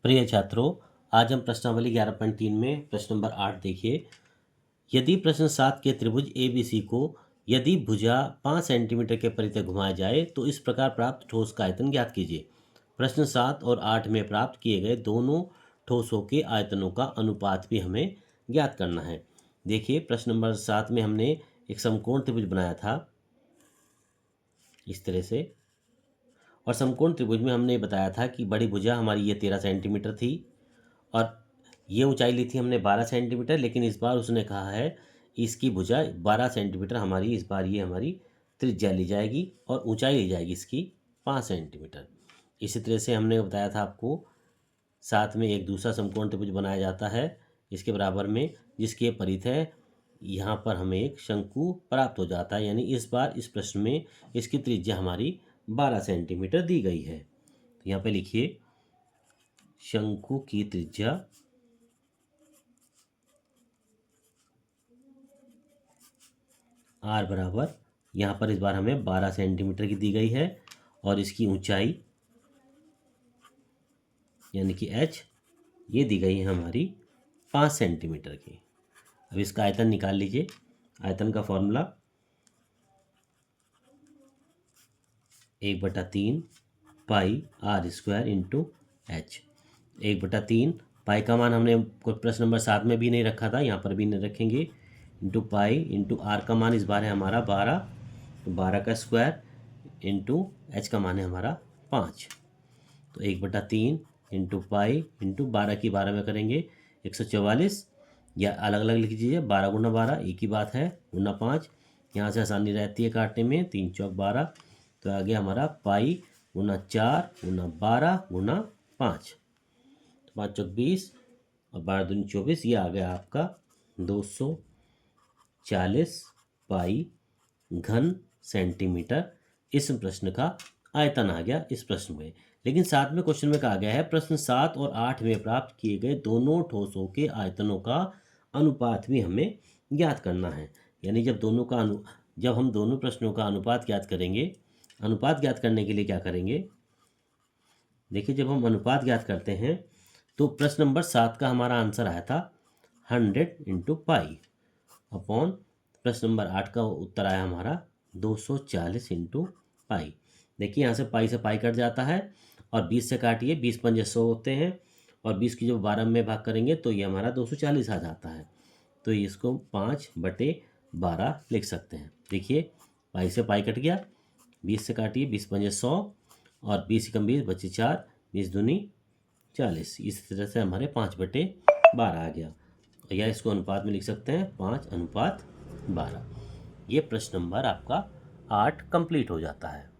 प्रिय छात्रों, आज हम प्रश्नावली 11.3 में प्रश्न नंबर 8 देखिए। यदि प्रश्न 7 के त्रिभुज ABC को यदि भुजा 5 सेंटीमीटर के परितः घुमाया जाए तो इस प्रकार प्राप्त ठोस का आयतन ज्ञात कीजिए। प्रश्न 7 और 8 में प्राप्त किए गए दोनों ठोसों के आयतनों का अनुपात भी हमें ज्ञात करना है। देखिए, प्रश्न नंबर 7 में हमने एक समकोण त्रिभुज बनाया था इस तरह से, और समकोण त्रिभुज में हमने बताया था कि बड़ी भुजा हमारी ये 13 सेंटीमीटर थी और ये ऊंचाई ली थी हमने 12 सेंटीमीटर, लेकिन इस बार उसने कहा है इसकी भुजा 12 सेंटीमीटर हमारी, इस बार ये हमारी त्रिज्या ली जाएगी और ऊंचाई ली जाएगी इसकी 5 सेंटीमीटर। इसी तरह से हमने बताया था आपको, साथ में एक दूसरा समकोण त्रिभुज बनाया जाता है इसके बराबर में, जिसके परितः यहाँ पर हमें एक शंकु प्राप्त हो जाता है। यानी इस बार इस प्रश्न में इसकी त्रिज्या हमारी 12 सेंटीमीटर दी गई है। तो यहाँ पे लिखिए, शंकु की त्रिज्या r बराबर, यहाँ पर इस बार हमें 12 सेंटीमीटर की दी गई है और इसकी ऊंचाई यानी कि h ये दी गई है हमारी 5 सेंटीमीटर की। अब इसका आयतन निकाल लीजिए। आयतन का फॉर्मूला 1/3 पाई r स्क्वायर इंटू h। 1/3 पाई का मान हमने प्रश्न नंबर 7 में भी नहीं रखा था, यहाँ पर भी नहीं रखेंगे, इंटू पाई इंटू r का मान इस बार है हमारा 12, तो 12 का स्क्वायर इंटू h का मान है हमारा 5। तो 1/3 इंटू पाई इंटू 12 की 12 में करेंगे 144, या अलग अलग लिख दीजिए, 12 गुना 12 एक ही बात है, गुना 5, यहाँ से आसानी रहती है काटने में, 3 चौक 12, तो आ गया हमारा पाई गुना 4 गुना 12 गुना 5, तो 5 चौक 20 और 12 दूनी 24, ये आ गया आपका 240 पाई घन सेंटीमीटर। इस प्रश्न का आयतन आ गया इस प्रश्न में। लेकिन साथ में क्वेश्चन में कहा गया है प्रश्न 7 और 8 में प्राप्त किए गए दोनों ठोसों के आयतनों का अनुपात भी हमें ज्ञात करना है। यानी जब हम दोनों प्रश्नों का अनुपात ज्ञात करेंगे, अनुपात ज्ञात करने के लिए क्या करेंगे, देखिए, जब हम अनुपात ज्ञात करते हैं तो प्रश्न नंबर 7 का हमारा आंसर आया था 100 इंटू पाई अपॉन, प्रश्न नंबर 8 का उत्तर आया हमारा 240 इंटू पाई। देखिए, यहाँ से पाई कट जाता है और 20 से काटिए, 20 पंजे 100 होते हैं और 20 की जब 12 में भाग करेंगे तो ये हमारा 240 आ जाता है। तो इसको 5/12 लिख सकते हैं। देखिए, पाई से पाई कट गया, 20 से काटिए, 20 पंजे 100 और 20 कम 20 बचे 4, 20 दूनी 40। इस तरह से हमारे 5/12 आ गया, या इसको अनुपात में लिख सकते हैं 5/12। ये प्रश्न नंबर आपका 8 कंप्लीट हो जाता है।